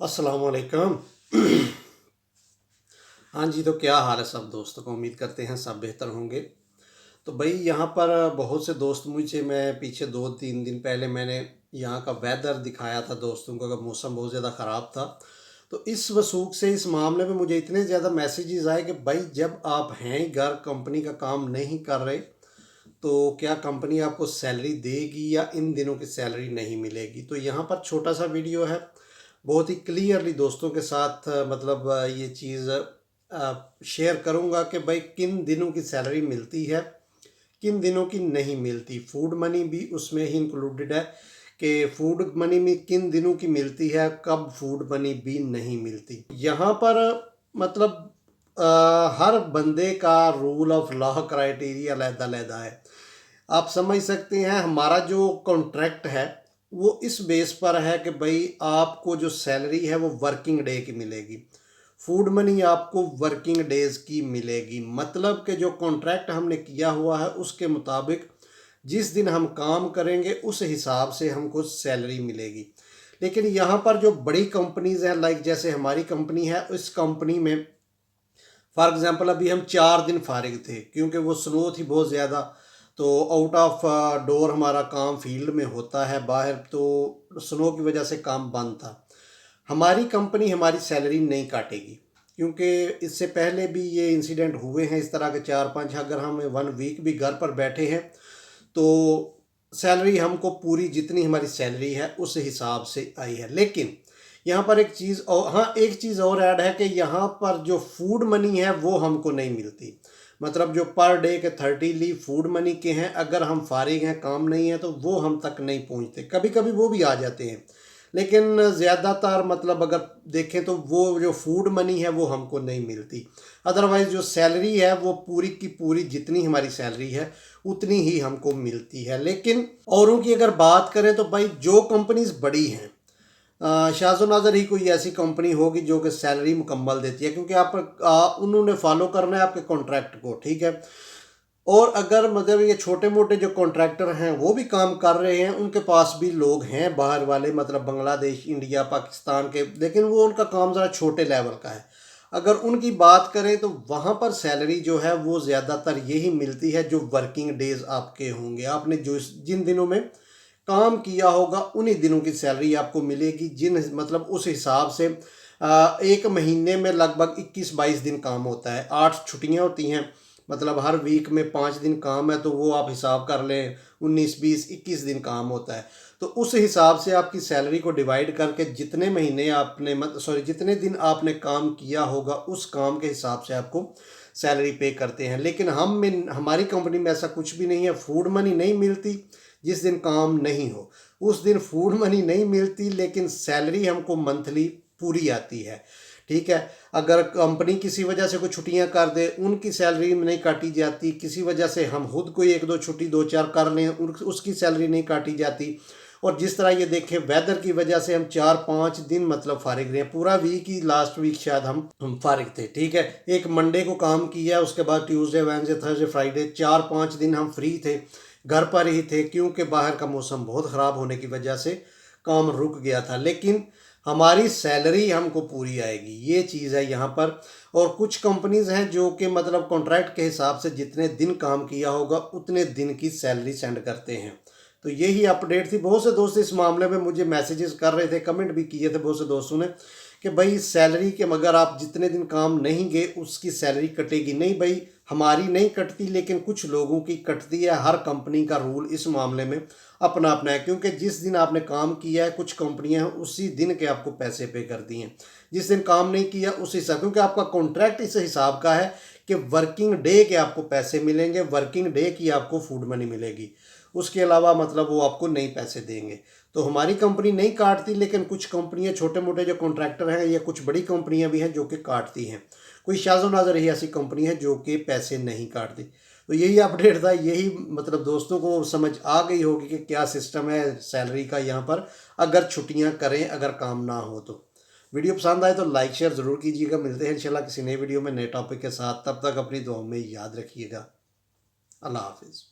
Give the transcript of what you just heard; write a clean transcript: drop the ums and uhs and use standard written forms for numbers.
अस्सलाम वालेकुम। हाँ जी, तो क्या हाल है सब दोस्तों को? उम्मीद करते हैं सब बेहतर होंगे। तो भाई यहाँ पर बहुत से दोस्त मुझे मैं पीछे 2-3 दिन पहले मैंने यहाँ का वेदर दिखाया था दोस्तों को कि मौसम बहुत ज़्यादा ख़राब था। तो इस वसूख से इस मामले में मुझे इतने ज़्यादा मैसेजेस आए कि भाई जब आप हैं ही घर, कंपनी का काम नहीं कर रहे, तो क्या कंपनी आपको सैलरी देगी या इन दिनों की सैलरी नहीं मिलेगी? तो यहाँ पर छोटा सा वीडियो है, बहुत ही क्लियरली दोस्तों के साथ ये चीज़ शेयर करूँगा कि भाई किन दिनों की सैलरी मिलती है, किन दिनों की नहीं मिलती। फूड मनी भी उसमें ही इंक्लूडेड है कि फूड मनी में किन दिनों की मिलती है, कब फूड मनी भी नहीं मिलती। यहाँ पर मतलब हर बंदे का रूल ऑफ लॉ क्राइटेरिया अलग-अलग है। आप समझ सकते हैं हमारा जो कॉन्ट्रैक्ट है वो इस बेस पर है कि भाई आपको जो सैलरी है वो वर्किंग डे की मिलेगी, फूड मनी आपको वर्किंग डेज की मिलेगी। मतलब कि जो कॉन्ट्रैक्ट हमने किया हुआ है उसके मुताबिक जिस दिन हम काम करेंगे उस हिसाब से हमको सैलरी मिलेगी। लेकिन यहाँ पर जो बड़ी कंपनीज हैं, लाइक जैसे हमारी कंपनी है, इस कंपनी में फॉर एग्ज़ाम्पल अभी हम 4 दिन फारिग थे क्योंकि वो स्नो थी बहुत ज़्यादा। तो आउट ऑफ डोर हमारा काम फील्ड में होता है बाहर, तो स्नो की वजह से काम बंद था। हमारी कंपनी हमारी सैलरी नहीं काटेगी क्योंकि इससे पहले भी ये इंसिडेंट हुए हैं इस तरह के 4-5। अगर हम 1 वीक भी घर पर बैठे हैं तो सैलरी हमको पूरी जितनी हमारी सैलरी है उस हिसाब से आई है। लेकिन यहाँ पर एक चीज़ और, हाँ एक चीज़ और ऐड है कि यहाँ पर जो फूड मनी है वो हमको नहीं मिलती। मतलब जो पर डे के 30 लीव फूड मनी के हैं, अगर हम फारिग हैं, काम नहीं है, तो वो हम तक नहीं पहुँचते। कभी कभी वो भी आ जाते हैं, लेकिन ज़्यादातर मतलब अगर देखें तो वो जो फूड मनी है वो हमको नहीं मिलती। अदरवाइज़ जो सैलरी है वो पूरी की पूरी जितनी हमारी सैलरी है उतनी ही हमको मिलती है। लेकिन औरों की अगर बात करें तो भाई जो कंपनीज बड़ी हैं, शाज़ो नाज़र ही कोई ऐसी कंपनी होगी जो कि सैलरी मुकम्मल देती है, क्योंकि उन्होंने फॉलो करना है आपके कॉन्ट्रैक्ट को, ठीक है। और अगर मतलब ये छोटे मोटे जो कॉन्ट्रैक्टर हैं वो भी काम कर रहे हैं, उनके पास भी लोग हैं बाहर वाले, मतलब बांग्लादेश, इंडिया, पाकिस्तान के, लेकिन वो उनका काम ज़रा छोटे लेवल का है। अगर उनकी बात करें तो वहाँ पर सैलरी जो है वो ज़्यादातर यही मिलती है जो वर्किंग डेज आपके होंगे। आपने जो जिन दिनों में काम किया होगा उन्हीं दिनों की सैलरी आपको मिलेगी। जिन मतलब उस हिसाब से एक महीने में लगभग 21-22 दिन काम होता है, 8 छुट्टियाँ होती हैं, मतलब हर वीक में 5 दिन काम है, तो वो आप हिसाब कर लें, 19-20-21 दिन काम होता है। तो उस हिसाब से आपकी सैलरी को डिवाइड करके जितने महीने आपने जितने दिन आपने काम किया होगा उस काम के हिसाब से आपको सैलरी पे करते हैं। लेकिन हमारी कंपनी में ऐसा कुछ भी नहीं है, फूड मनी नहीं मिलती। जिस दिन काम नहीं हो उस दिन फूड मनी नहीं मिलती, लेकिन सैलरी हमको मंथली पूरी आती है, ठीक है। अगर कंपनी किसी वजह से कोई छुट्टियां कर दे उनकी सैलरी नहीं काटी जाती, किसी वजह से हम खुद कोई 1-2 छुट्टी 2-4 कर लें उसकी सैलरी नहीं काटी जाती। और जिस तरह ये देखें वेदर की वजह से हम 4-5 दिन मतलब फारिग रहे हैं, पूरा वीक ही लास्ट वीक शायद हम फारिग थे, ठीक है। एक मंडे को काम किया, उसके बाद ट्यूसडे, वेडनेसडे, थर्सडे, फ्राइडे, 4-5 दिन हम फ्री थे, घर पर ही थे, क्योंकि बाहर का मौसम बहुत ख़राब होने की वजह से काम रुक गया था। लेकिन हमारी सैलरी हमको पूरी आएगी, ये चीज़ है यहाँ पर। और कुछ कंपनीज हैं जो कि मतलब कॉन्ट्रैक्ट के हिसाब से जितने दिन काम किया होगा उतने दिन की सैलरी सेंड करते हैं। तो यही अपडेट थी। बहुत से दोस्त इस मामले में मुझे मैसेजेस कर रहे थे, कमेंट भी किए थे बहुत से दोस्तों ने कि भाई सैलरी के मगर आप जितने दिन काम नहीं गए उसकी सैलरी कटेगी। नहीं भाई, हमारी नहीं कटती, लेकिन कुछ लोगों की कटती है। हर कंपनी का रूल इस मामले में अपना अपना है, क्योंकि जिस दिन आपने काम किया है कुछ कंपनियां उसी दिन के आपको पैसे पे करती हैं, जिस दिन काम नहीं किया उस हिसाब, क्योंकि आपका कॉन्ट्रैक्ट इस हिसाब का है कि वर्किंग डे के आपको पैसे मिलेंगे, वर्किंग डे की आपको फूड मनी मिलेगी। उसके अलावा मतलब वो आपको नहीं पैसे देंगे। तो हमारी कंपनी नहीं काटती, लेकिन कुछ कंपनियां, छोटे मोटे जो कॉन्ट्रैक्टर हैं या कुछ बड़ी कंपनियां भी हैं जो कि काटती हैं। कोई शाज़ो नाज़र ही ऐसी कंपनी है जो कि पैसे नहीं काटती। तो यही अपडेट था, यही मतलब दोस्तों को समझ आ गई होगी कि क्या सिस्टम है सैलरी का यहाँ पर, अगर छुट्टियाँ करें, अगर काम ना हो तो। वीडियो पसंद आए तो लाइक शेयर ज़रूर कीजिएगा। मिलते हैं इंशाल्लाह किसी नए वीडियो में नए टॉपिक के साथ। तब तक अपनी दुआ में याद रखिएगा। अल्लाह हाफिज़।